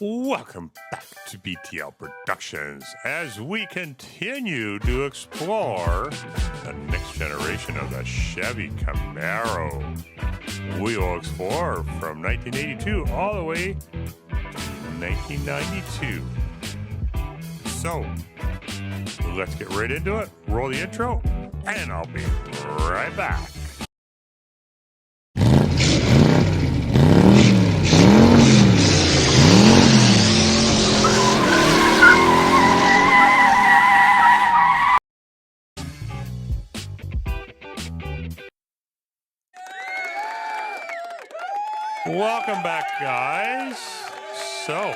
Welcome back to BTL Productions as we continue to explore the next generation of the Chevy Camaro. We will explore from 1982 all the way to 1992. So, let's get right into it. Roll the intro, and I'll be right back. Welcome back, guys. So,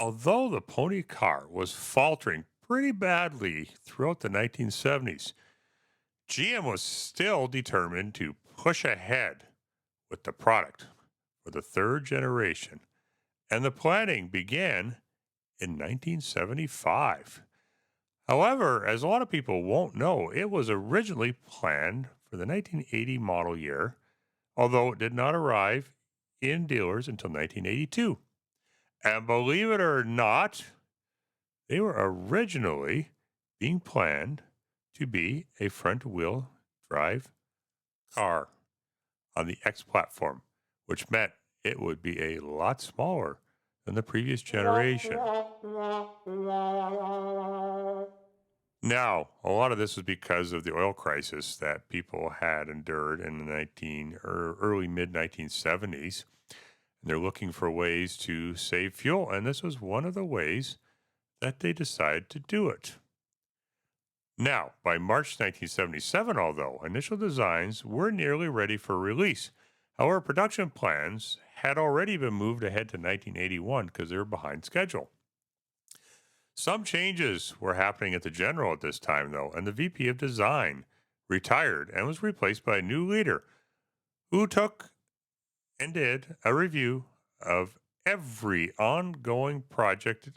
although the pony car was faltering pretty badly throughout the 1970s, GM was still determined to push ahead with the product for the third generation, and the planning began in 1975. However, as a lot of people won't know, it was originally planned for the 1980 model year, although it did not arrive in dealers until 1982. And believe it or not, they were originally being planned to be a front-wheel drive car on the X platform, which meant it would be a lot smaller than the previous generation. Now, a lot of this was because of the oil crisis that people had endured in the early mid 1970s. And they're looking for ways to save fuel, and this was one of the ways that they decided to do it. Now, by March 1977, although initial designs were nearly ready for release, however, production plans had already been moved ahead to 1981 because they were behind schedule. Some changes were happening at the General at this time, though, and the VP of Design retired and was replaced by a new leader who took and did a review of every ongoing project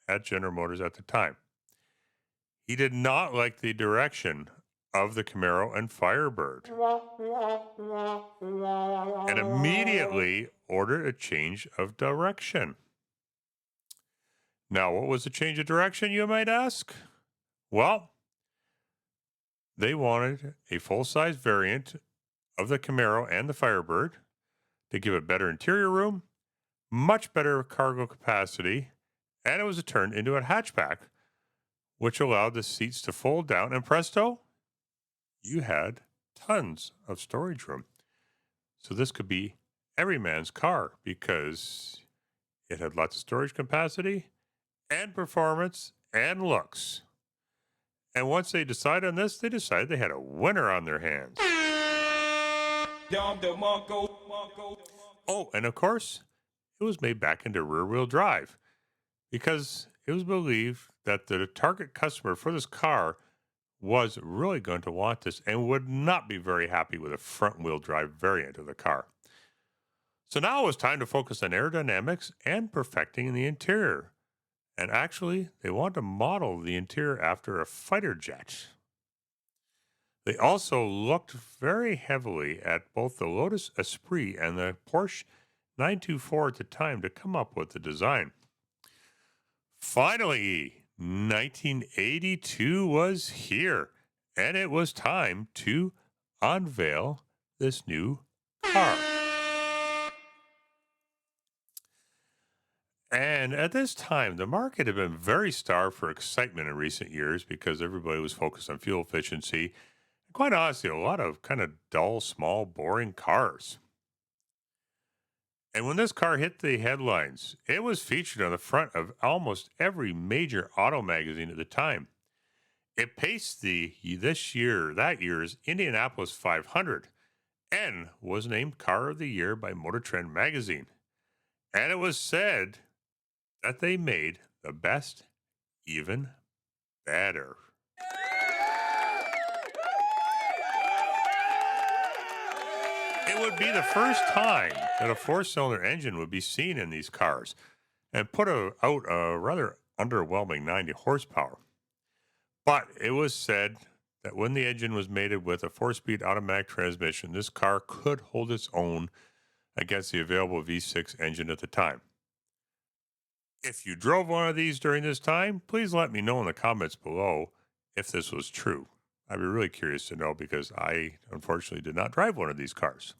at General Motors at the time. He did not like the direction of the Camaro and Firebird and immediately ordered a change of direction. Now, what was the change of direction, you might ask? Well, they wanted a full-size variant of the Camaro and the Firebird to give it better interior room, much better cargo capacity, and it was turned into a hatchback, which allowed the seats to fold down, and presto, you had tons of storage room. So this could be every man's car because it had lots of storage capacity and performance and looks. And once they decided on this, they decided they had a winner on their hands. Oh, and of course, it was made back into rear-wheel drive because it was believed that the target customer for this car was really going to want this and would not be very happy with a front-wheel drive variant of the car. So now it was time to focus on aerodynamics and perfecting the interior. And actually, they want to model the interior after a fighter jet. They also looked very heavily at both the Lotus Esprit and the Porsche 924 at the time to come up with the design. Finally, 1982 was here, and it was time to unveil this new car. And at this time, the market had been very starved for excitement in recent years because everybody was focused on fuel efficiency. And quite honestly, a lot of kind of dull, small, boring cars. And when this car hit the headlines, it was featured on the front of almost every major auto magazine at the time. It paced that year's Indianapolis 500 and was named Car of the Year by Motor Trend magazine. And it was said that they made the best even better. It would be the first time that a four-cylinder engine would be seen in these cars and put out a rather underwhelming 90 horsepower. But it was said that when the engine was mated with a four-speed automatic transmission, this car could hold its own against the available V6 engine at the time. If you drove one of these during this time, please let me know in the comments below if this was true. I'd be really curious to know because I unfortunately did not drive one of these cars.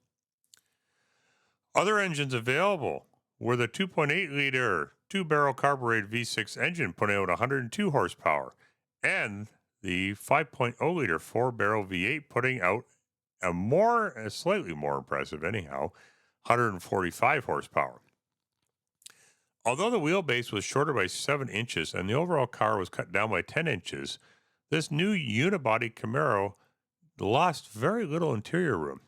Other engines available were the 2.8 liter two barrel carbureted V6 engine putting out 102 horsepower and the 5.0 liter four barrel V8 putting out a slightly more impressive, anyhow, 145 horsepower. Although the wheelbase was shorter by 7 inches and the overall car was cut down by 10 inches, this new unibody Camaro lost very little interior room.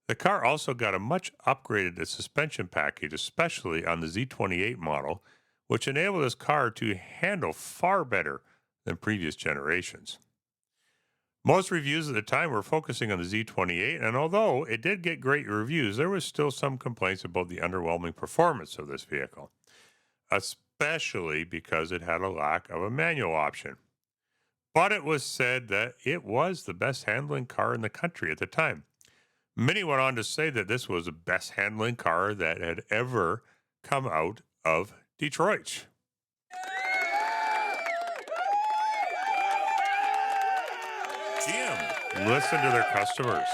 The car also got a much upgraded suspension package, especially on the Z28 model, which enabled this car to handle far better than previous generations. Most reviews at the time were focusing on the Z28, and although it did get great reviews, there was still some complaints about the underwhelming performance of this vehicle, especially because it had a lack of a manual option. But it was said that it was the best handling car in the country at the time. Many went on to say that this was the best handling car that had ever come out of Detroit. GM listened to their customers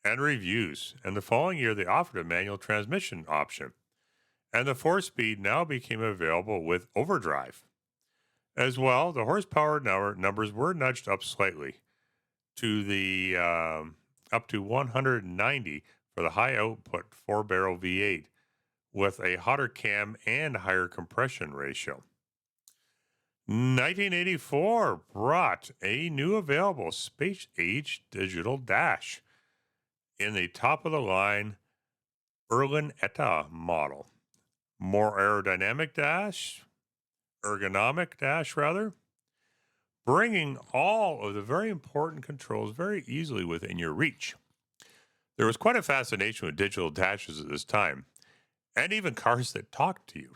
and reviews, and the following year they offered a manual transmission option, and the 4-speed now became available with overdrive. As well, the horsepower numbers were nudged up slightly to the up to 190 for the high output 4 barrel V8 with a hotter cam and higher compression ratio. 1984 brought a new available space age digital dash in the top of the line Berlin Etta model. More aerodynamic dash, ergonomic dash rather, bringing all of the very important controls very easily within your reach. There was quite a fascination with digital dashes at this time, and even cars that talked to you.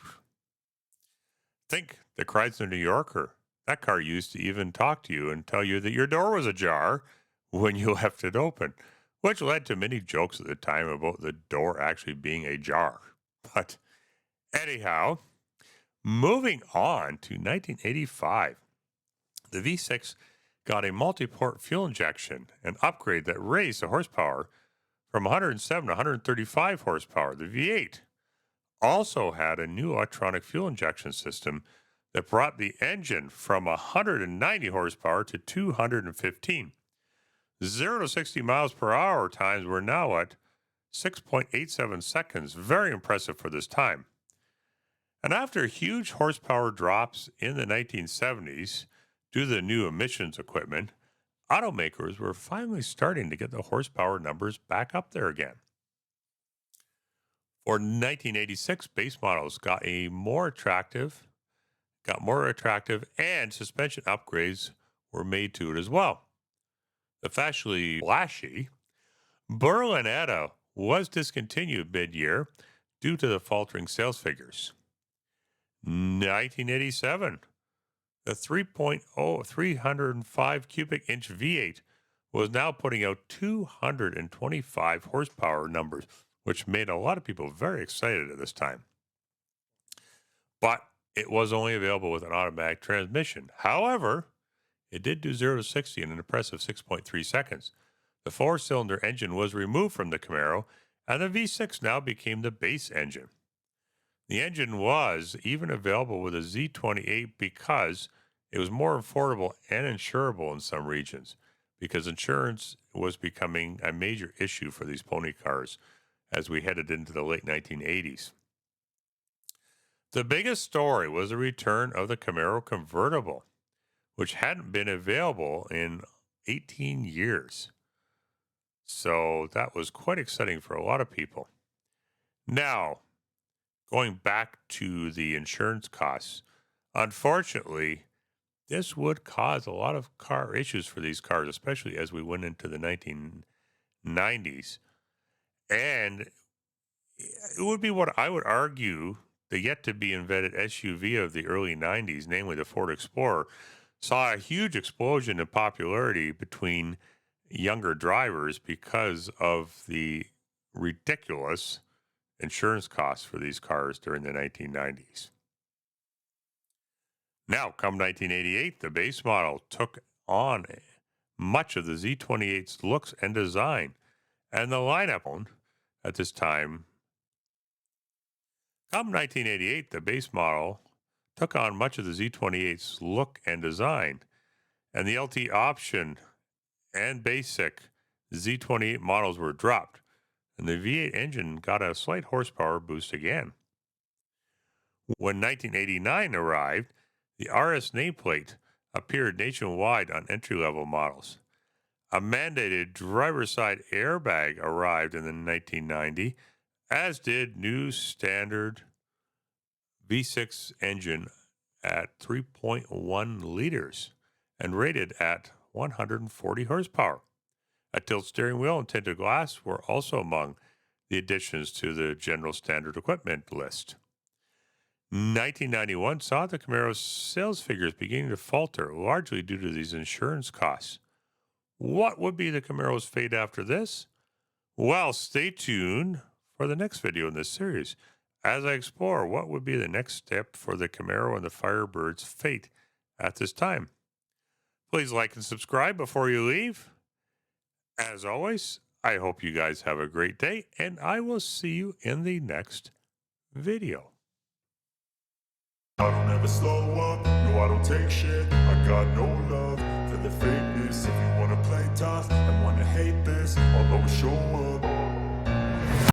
Think the Chrysler New Yorker. That car used to even talk to you and tell you that your door was ajar when you left it open, which led to many jokes at the time about the door actually being ajar. But anyhow, moving on to 1985, the V6 got a multi-port fuel injection, an upgrade that raised the horsepower from 107 to 135 horsepower. The V8 also had a new electronic fuel injection system that brought the engine from 190 horsepower to 215. 0 to 60 miles per hour times were now at 6.87 seconds. Very impressive for this time. And after huge horsepower drops in the 1970s due to the new emissions equipment, automakers were finally starting to get the horsepower numbers back up there again. For 1986, base models got more attractive, and suspension upgrades were made to it as well. The flashy Berlinetta was discontinued mid-year due to the faltering sales figures. 1987, the 3.0 305 cubic inch V8 was now putting out 225 horsepower numbers, which made a lot of people very excited at this time. But it was only available with an automatic transmission. However, it did do 0 to 60 in an impressive 6.3 seconds. The 4-cylinder engine was removed from the Camaro, and the V6 now became the base engine. The engine was even available with a Z28 because it was more affordable and insurable in some regions, because insurance was becoming a major issue for these pony cars as we headed into the late 1980s. The biggest story was the return of the Camaro convertible, which hadn't been available in 18 years. So that was quite exciting for a lot of people. Now, going back to the insurance costs, unfortunately, this would cause a lot of car issues for these cars, especially as we went into the 1990s. And it would be what I would argue the yet to be invented SUV of the early 90s, namely the Ford Explorer, saw a huge explosion in popularity between younger drivers because of the ridiculous insurance costs for these cars during the 1990s. Now, come 1988, the base model took on much of the Z28's looks and design, and the lineup at this time. Come 1988, the base model took on much of the Z28's look and design, and the LT option and basic Z28 models were dropped, and the V8 engine got a slight horsepower boost again. When 1989 arrived, the RS nameplate appeared nationwide on entry-level models. A mandated driver's side airbag arrived in the 1990, as did new standard V6 engine at 3.1 liters and rated at 140 horsepower. A tilt steering wheel and tinted glass were also among the additions to the general standard equipment list. 1991 saw the Camaro's sales figures beginning to falter, largely due to these insurance costs. What would be the Camaro's fate after this? Well, stay tuned for the next video in this series as I explore what would be the next step for the Camaro and the Firebird's fate at this time. Please like and subscribe before you leave. As always, I hope you guys have a great day, and I will see you in the next video. I don't ever slow up, no I don't take shit. I got no love for the fakeness. If you wanna play tough and wanna hate this, I'll always show up.